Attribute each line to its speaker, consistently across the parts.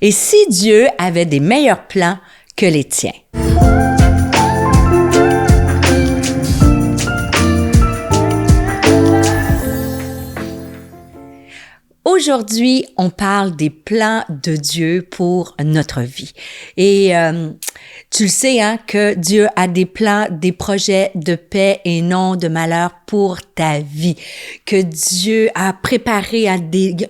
Speaker 1: Et si Dieu avait des meilleurs plans que les tiens? Aujourd'hui, on parle des plans de Dieu pour notre vie. Et tu le sais, hein, que Dieu a des plans, des projets de paix et non de malheur pour ta vie. Que Dieu a préparé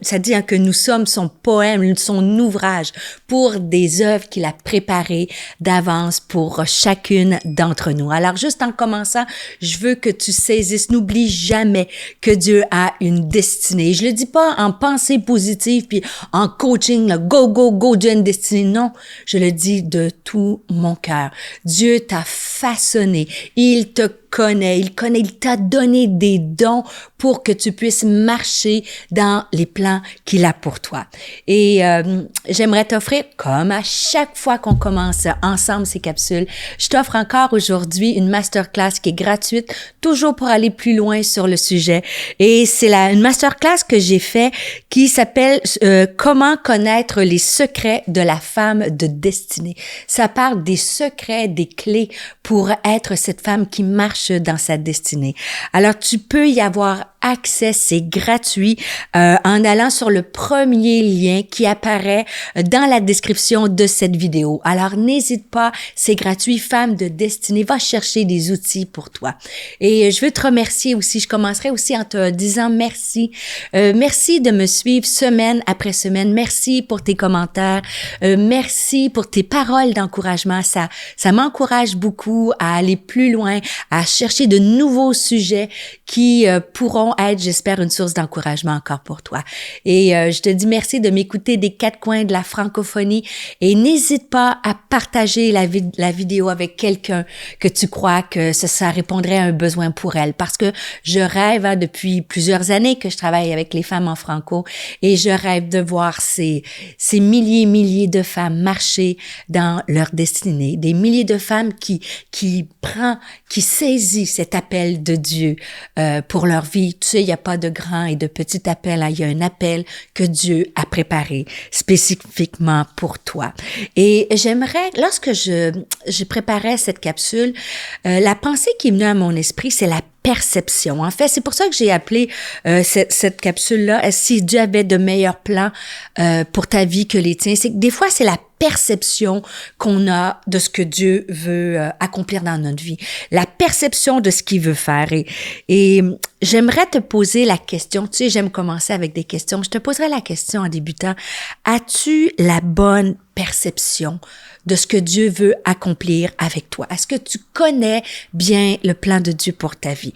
Speaker 1: ça dit hein, que nous sommes son poème, son ouvrage pour des œuvres qu'il a préparées d'avance pour chacune d'entre nous. Alors, juste en commençant, je veux que tu saisisses, n'oublie jamais que Dieu a une destinée. Je le dis pas en pensée positive puis en coaching, le go, go, go, Dieu a une destinée. Non, je le dis de tout mon cœur. Dieu t'a façonné. Il te connaît, il t'a donné des dons pour que tu puisses marcher dans les plans qu'il a pour toi. Et j'aimerais t'offrir, comme à chaque fois qu'on commence ensemble ces capsules, je t'offre encore aujourd'hui une masterclass qui est gratuite, toujours pour aller plus loin sur le sujet. Et c'est une masterclass que j'ai fait qui s'appelle Comment connaître les secrets de la femme de destinée. Ça parle des secrets, des clés pour être cette femme qui marche dans sa destinée. Alors, tu peux y avoir accès, c'est gratuit, en allant sur le premier lien qui apparaît dans la description de cette vidéo. Alors, n'hésite pas, c'est gratuit, femme de destinée, va chercher des outils pour toi. Et je veux te remercier aussi, je commencerai aussi en te disant merci. Merci de me suivre semaine après semaine, merci pour tes commentaires, merci pour tes paroles d'encouragement, ça m'encourage beaucoup à aller plus loin, à chercher de nouveaux sujets qui pourront être, j'espère, une source d'encouragement encore pour toi. Et je te dis merci de m'écouter des quatre coins de la francophonie et n'hésite pas à partager la vidéo avec quelqu'un que tu crois que ça répondrait à un besoin pour elle. Parce que je rêve, hein, depuis plusieurs années que je travaille avec les femmes en franco et je rêve de voir ces milliers de femmes marcher dans leur destinée, des milliers de femmes qui saisissent cet appel de Dieu pour leur vie. Tu sais, il n'y a pas de grand et de petit appel, hein. Il y a un appel que Dieu a préparé spécifiquement pour toi. Et j'aimerais, lorsque je préparais cette capsule, la pensée qui est venue à mon esprit, c'est la perception. En fait, c'est pour ça que j'ai appelé cette capsule-là « Si Dieu avait de meilleurs plans pour ta vie que les tiens », c'est que des fois, c'est la perception qu'on a de ce que Dieu veut accomplir dans notre vie, la perception de ce qu'il veut faire. Et j'aimerais te poser la question, tu sais, j'aime commencer avec des questions, je te poserai la question en débutant, as-tu la bonne perception de ce que Dieu veut accomplir avec toi? Est-ce que tu connais bien le plan de Dieu pour ta vie?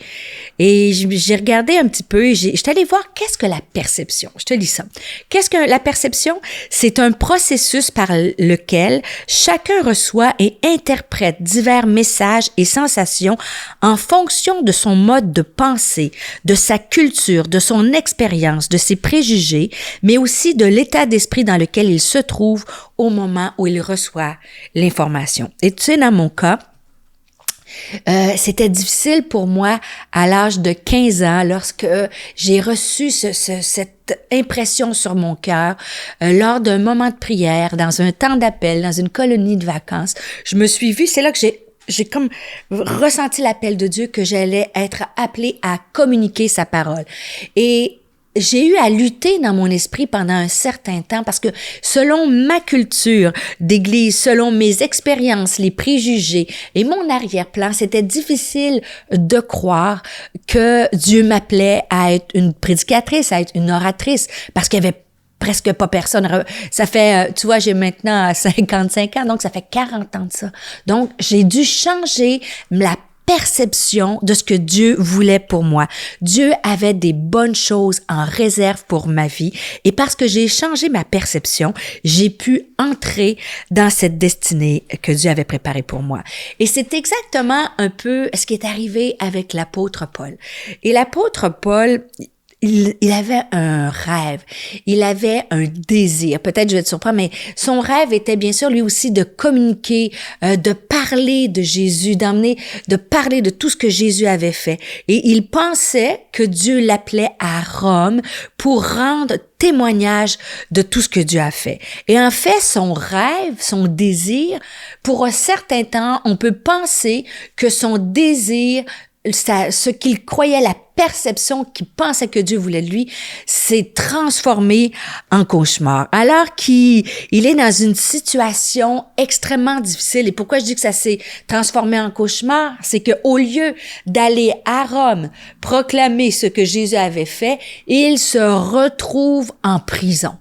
Speaker 1: Et j'ai regardé un petit peu, je suis allée voir qu'est-ce que la perception. Je te lis ça. Qu'est-ce que la perception? C'est un processus par lequel chacun reçoit et interprète divers messages et sensations en fonction de son mode de pensée, de sa culture, de son expérience, de ses préjugés, mais aussi de l'état d'esprit dans lequel il se trouve au moment où il reçoit l'information. Et tu sais, dans mon cas, c'était difficile pour moi à l'âge de 15 ans lorsque j'ai reçu cette impression sur mon cœur lors d'un moment de prière, dans un temps d'appel, dans une colonie de vacances. Je me suis vue, c'est là que j'ai comme ressenti l'appel de Dieu que j'allais être appelée à communiquer sa parole. Et j'ai eu à lutter dans mon esprit pendant un certain temps parce que selon ma culture d'église, selon mes expériences, les préjugés et mon arrière-plan, c'était difficile de croire que Dieu m'appelait à être une prédicatrice, à être une oratrice parce qu'il y avait presque pas personne. Ça fait, tu vois, j'ai maintenant 55 ans, donc ça fait 40 ans de ça. Donc, j'ai dû changer la perception de ce que Dieu voulait pour moi. Dieu avait des bonnes choses en réserve pour ma vie et parce que j'ai changé ma perception, j'ai pu entrer dans cette destinée que Dieu avait préparée pour moi. Et c'est exactement un peu ce qui est arrivé avec l'apôtre Paul. Et l'apôtre Paul, il avait un rêve, il avait un désir. Peut-être je vais te surprendre, mais son rêve était bien sûr lui aussi de communiquer, de parler de Jésus, de parler de tout ce que Jésus avait fait. Et il pensait que Dieu l'appelait à Rome pour rendre témoignage de tout ce que Dieu a fait. Et en fait, son rêve, son désir, pour un certain temps, on peut penser que son désir, ce qu'il croyait, la perception qu'il pensait que Dieu voulait de lui, s'est transformé en cauchemar. Alors qu'il est dans une situation extrêmement difficile. Et pourquoi je dis que ça s'est transformé en cauchemar? C'est que au lieu d'aller à Rome proclamer ce que Jésus avait fait, il se retrouve en prison.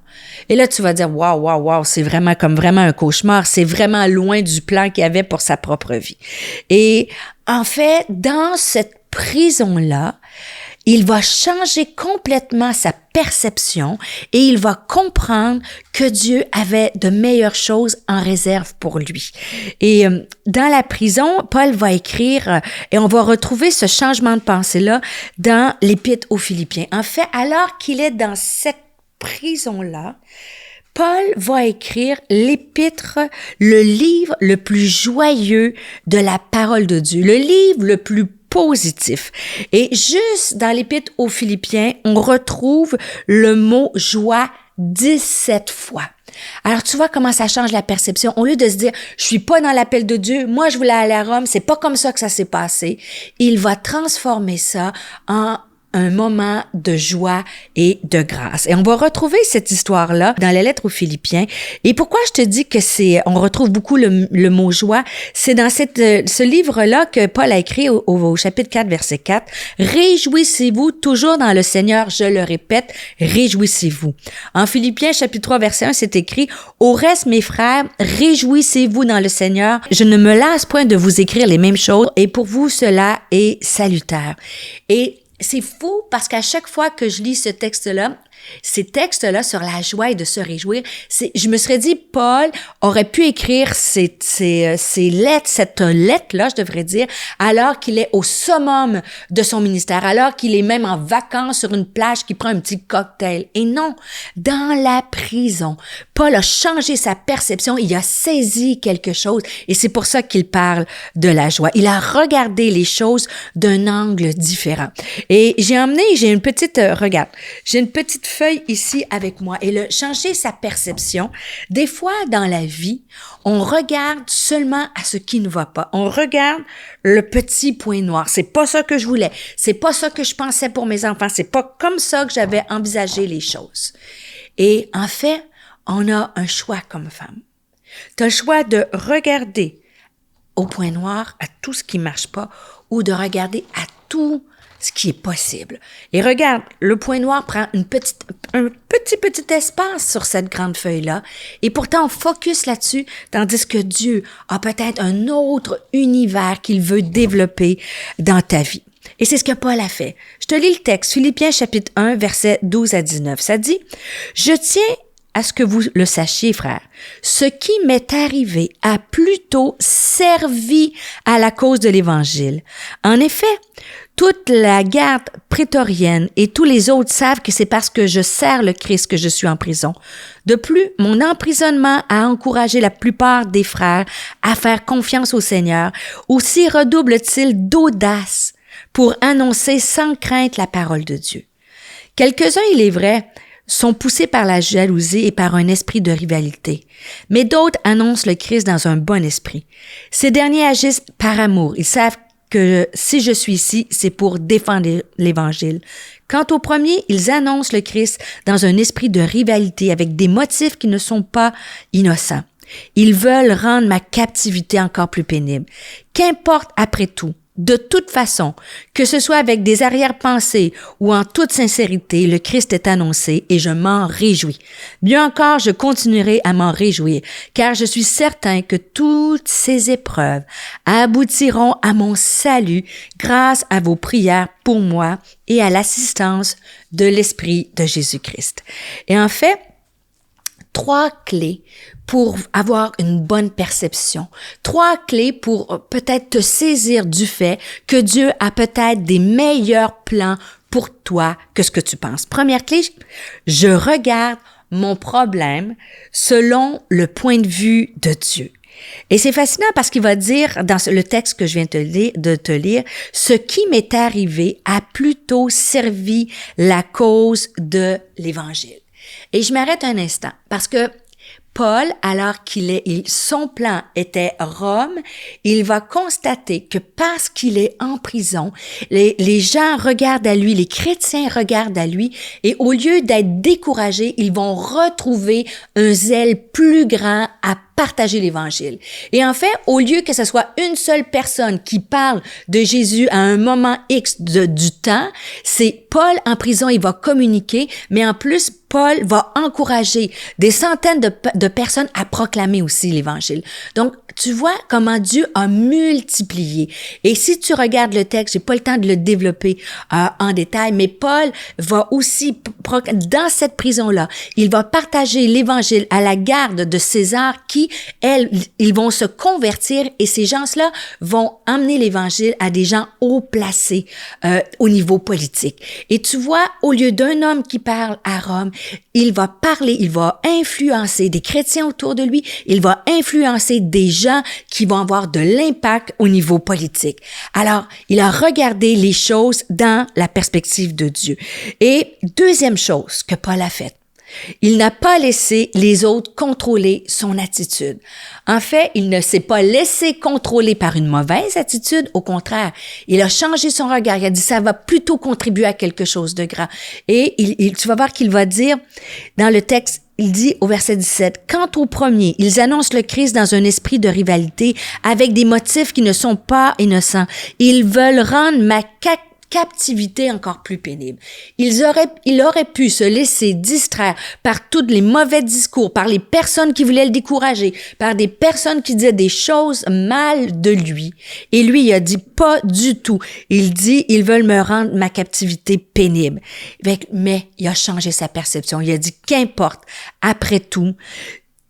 Speaker 1: Et là, tu vas dire, waouh, c'est vraiment un cauchemar. C'est vraiment loin du plan qu'il avait pour sa propre vie. Et en fait, dans cette prison-là, il va changer complètement sa perception et il va comprendre que Dieu avait de meilleures choses en réserve pour lui. Et dans la prison, Paul va écrire, et on va retrouver ce changement de pensée-là dans l'Épître aux Philippiens. En fait, alors qu'il est dans cette prison-là, Paul va écrire l'épître, le livre le plus joyeux de la parole de Dieu, le livre le plus positif. Et juste dans l'épître aux Philippiens, on retrouve le mot joie 17 fois. Alors, tu vois comment ça change la perception. Au lieu de se dire, je suis pas dans l'appel de Dieu, moi je voulais aller à Rome, c'est pas comme ça que ça s'est passé. Il va transformer ça en un moment de joie et de grâce. Et on va retrouver cette histoire-là dans la lettre aux Philippiens. Et pourquoi je te dis que on retrouve beaucoup le mot joie? C'est dans ce livre-là que Paul a écrit au chapitre 4, verset 4. Réjouissez-vous toujours dans le Seigneur, je le répète, réjouissez-vous. En Philippiens, chapitre 3, verset 1, c'est écrit, au reste, mes frères, réjouissez-vous dans le Seigneur. Je ne me lasse point de vous écrire les mêmes choses et pour vous, cela est salutaire. Et c'est fou parce qu'à chaque fois que je lis ces textes-là sur la joie et de se réjouir, je me serais dit, Paul aurait pu écrire ces lettres, cette lettre-là, je devrais dire, alors qu'il est au summum de son ministère, alors qu'il est même en vacances sur une plage, qu'il prend un petit cocktail. Et non, dans la prison, Paul a changé sa perception, il a saisi quelque chose et c'est pour ça qu'il parle de la joie. Il a regardé les choses d'un angle différent. Et j'ai une petite feuille ici avec moi et changer sa perception. Des fois, dans la vie, on regarde seulement à ce qui ne va pas. On regarde le petit point noir. C'est pas ça que je voulais. C'est pas ça que je pensais pour mes enfants. C'est pas comme ça que j'avais envisagé les choses. Et en fait, on a un choix comme femme. Tu as le choix de regarder au point noir, à tout ce qui marche pas, ou de regarder à tout ce qui est possible. Et regarde, le point noir prend un petit espace sur cette grande feuille-là, et pourtant on focus là-dessus, tandis que Dieu a peut-être un autre univers qu'il veut développer dans ta vie. Et c'est ce que Paul a fait. Je te lis le texte, Philippiens chapitre 1, versets 12 à 19. Ça dit, « Je tiens à ce que vous le sachiez, frères. Ce qui m'est arrivé a plutôt servi à la cause de l'Évangile. En effet, toute la garde prétorienne et tous les autres savent que c'est parce que je sers le Christ que je suis en prison. De plus, mon emprisonnement a encouragé la plupart des frères à faire confiance au Seigneur. Aussi redouble-t-il d'audace pour annoncer sans crainte la parole de Dieu. Quelques-uns, il est vrai, sont poussés par la jalousie et par un esprit de rivalité. Mais d'autres annoncent le Christ dans un bon esprit. Ces derniers agissent par amour. Ils savent que si je suis ici, c'est pour défendre l'Évangile. Quant aux premiers, ils annoncent le Christ dans un esprit de rivalité avec des motifs qui ne sont pas innocents. Ils veulent rendre ma captivité encore plus pénible. Qu'importe après tout, de toute façon, que ce soit avec des arrière-pensées ou en toute sincérité, le Christ est annoncé et je m'en réjouis. Mieux encore, je continuerai à m'en réjouir, car je suis certain que toutes ces épreuves aboutiront à mon salut grâce à vos prières pour moi et à l'assistance de l'Esprit de Jésus-Christ. Et en fait, 3 clés pour avoir une bonne perception. 3 clés pour peut-être te saisir du fait que Dieu a peut-être des meilleurs plans pour toi que ce que tu penses. Première clé, je regarde mon problème selon le point de vue de Dieu. Et c'est fascinant parce qu'il va dire dans le texte que je viens de te lire, ce qui m'est arrivé a plutôt servi la cause de l'Évangile. Et je m'arrête un instant parce que Paul, alors son plan était Rome, il va constater que parce qu'il est en prison, les gens regardent à lui, les chrétiens regardent à lui, et au lieu d'être découragés, ils vont retrouver un zèle plus grand à partager l'Évangile. Et en fait, au lieu que ce soit une seule personne qui parle de Jésus à un moment X du temps, c'est Paul en prison, il va communiquer, mais en plus, Paul va encourager des centaines de personnes à proclamer aussi l'Évangile. Donc, tu vois comment Dieu a multiplié. Et si tu regardes le texte, j'ai pas le temps de le développer en détail, mais Paul va aussi, dans cette prison-là, il va partager l'Évangile à la garde de César qui, ils vont se convertir et ces gens-là vont emmener l'Évangile à des gens haut placés au niveau politique. Et tu vois, au lieu d'un homme qui parle à Rome, il va parler, il va influencer des chrétiens autour de lui, il va influencer des gens qui vont avoir de l'impact au niveau politique. Alors, il a regardé les choses dans la perspective de Dieu. Et deuxième chose que Paul a faite, il n'a pas laissé les autres contrôler son attitude. En fait, il ne s'est pas laissé contrôler par une mauvaise attitude. Au contraire, il a changé son regard. Il a dit, ça va plutôt contribuer à quelque chose de grand. Et tu vas voir qu'il va dire dans le texte, il dit au verset 17, « Quant aux premiers, ils annoncent le Christ dans un esprit de rivalité avec des motifs qui ne sont pas innocents. Ils veulent rendre ma captivité encore plus pénible. Il aurait pu se laisser distraire par tous les mauvais discours, par les personnes qui voulaient le décourager, par des personnes qui disaient des choses mal de lui. Et lui, il a dit pas du tout. Il dit, ils veulent me rendre ma captivité pénible. Mais il a changé sa perception. Il a dit, qu'importe, après tout,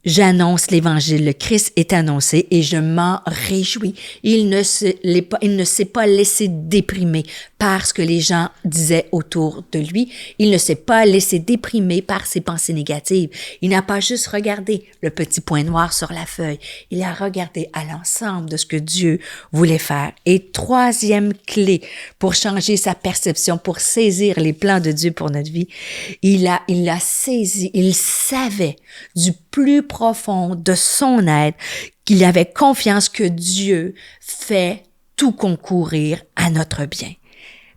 Speaker 1: j'annonce l'Évangile, le Christ est annoncé et je m'en réjouis. Il ne s'est pas laissé déprimer par ce que les gens disaient autour de lui. Il ne s'est pas laissé déprimer par ses pensées négatives. Il n'a pas juste regardé le petit point noir sur la feuille. Il a regardé à l'ensemble de ce que Dieu voulait faire. Et troisième clé pour changer sa perception, pour saisir les plans de Dieu pour notre vie, il a saisi, il savait du plus profond de son être qu'il avait confiance que Dieu fait tout concourir à notre bien.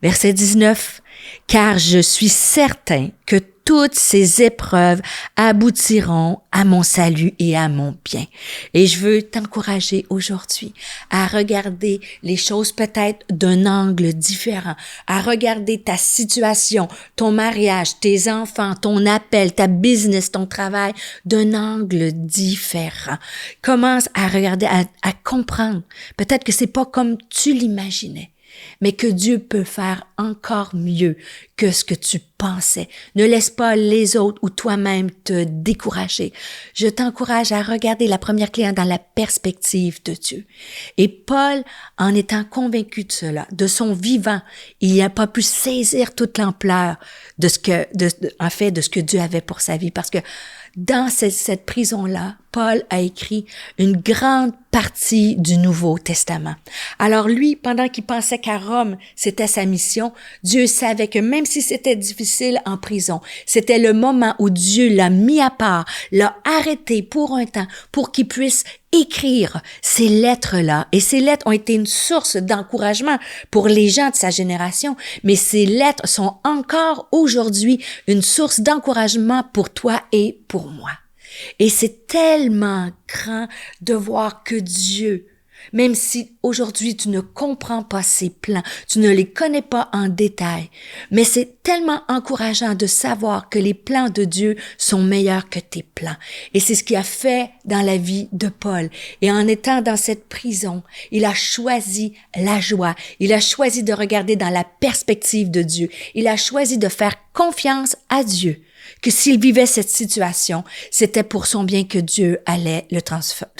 Speaker 1: Verset 19, « Car je suis certain que toutes ces épreuves aboutiront à mon salut et à mon bien. » Et je veux t'encourager aujourd'hui à regarder les choses peut-être d'un angle différent, à regarder ta situation, ton mariage, tes enfants, ton appel, ta business, ton travail d'un angle différent. Commence à regarder, à comprendre. Peut-être que c'est pas comme tu l'imaginais, mais que Dieu peut faire encore mieux que ce que tu pensais. Ne laisse pas les autres ou toi-même te décourager. Je t'encourage à regarder la première clé dans la perspective de Dieu. Et Paul, en étant convaincu de cela, de son vivant, il n'a pas pu saisir toute l'ampleur de ce que Dieu avait pour sa vie, parce que dans cette prison-là, Paul a écrit une grande partie du Nouveau Testament. Alors lui, pendant qu'il pensait qu'à Rome, c'était sa mission, Dieu savait que même si c'était difficile en prison, c'était le moment où Dieu l'a mis à part, l'a arrêté pour un temps, pour qu'il puisse écrire ces lettres-là. Et ces lettres ont été une source d'encouragement pour les gens de sa génération, mais ces lettres sont encore aujourd'hui une source d'encouragement pour toi et pour moi. Et c'est tellement grand de voir que Dieu, même si aujourd'hui tu ne comprends pas ses plans, tu ne les connais pas en détail, mais c'est tellement encourageant de savoir que les plans de Dieu sont meilleurs que tes plans. Et c'est ce qu'il a fait dans la vie de Paul. Et en étant dans cette prison, il a choisi la joie. Il a choisi de regarder dans la perspective de Dieu. Il a choisi de faire confiance à Dieu, que s'il vivait cette situation, c'était pour son bien que Dieu allait le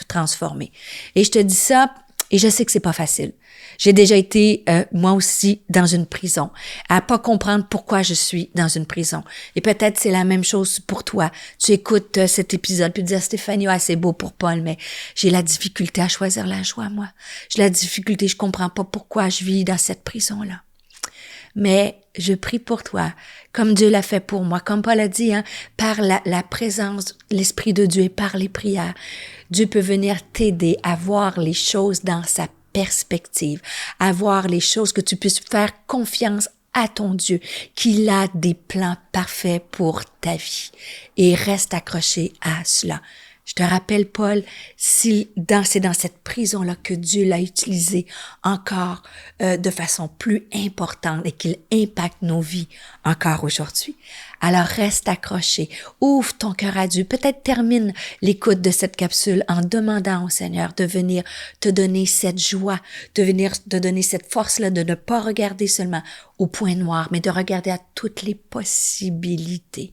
Speaker 1: transformer. Et je te dis ça Et je sais que c'est pas facile. J'ai déjà été, moi aussi, dans une prison, à pas comprendre pourquoi je suis dans une prison. Et peut-être c'est la même chose pour toi. Tu écoutes cet épisode puis tu dis, Stéphanie, ah, c'est beau pour Paul, mais j'ai la difficulté à choisir la joie, moi. J'ai la difficulté, je comprends pas pourquoi je vis dans cette prison-là. Mais je prie pour toi, comme Dieu l'a fait pour moi, comme Paul a dit, hein, par la présence, l'Esprit de Dieu et par les prières, Dieu peut venir t'aider à voir les choses dans sa perspective, à voir les choses, que tu puisses faire confiance à ton Dieu, qu'il a des plans parfaits pour ta vie. Et reste accroché à cela. Je te rappelle, Paul, c'est dans cette prison-là que Dieu l'a utilisé encore de façon plus importante et qu'il impacte nos vies encore aujourd'hui. Alors reste accroché, ouvre ton cœur à Dieu. Peut-être termine l'écoute de cette capsule en demandant au Seigneur de venir te donner cette joie, de venir te donner cette force-là, de ne pas regarder seulement au point noir, mais de regarder à toutes les possibilités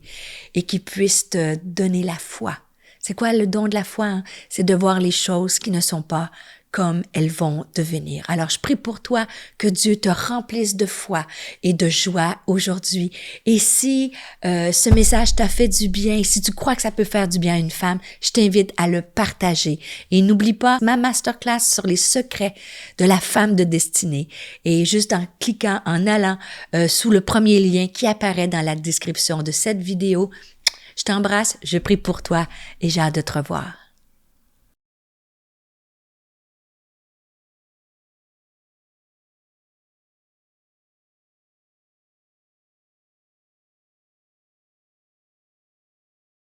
Speaker 1: et qu'il puisse te donner la foi. C'est quoi le don de la foi? Hein? C'est de voir les choses qui ne sont pas comme elles vont devenir. Alors, je prie pour toi que Dieu te remplisse de foi et de joie aujourd'hui. Et si ce message t'a fait du bien, si tu crois que ça peut faire du bien à une femme, je t'invite à le partager. Et n'oublie pas ma masterclass sur les secrets de la femme de destinée. Et juste en cliquant, en allant sous le premier lien qui apparaît dans la description de cette vidéo, je t'embrasse, je prie pour toi et j'ai hâte de te revoir.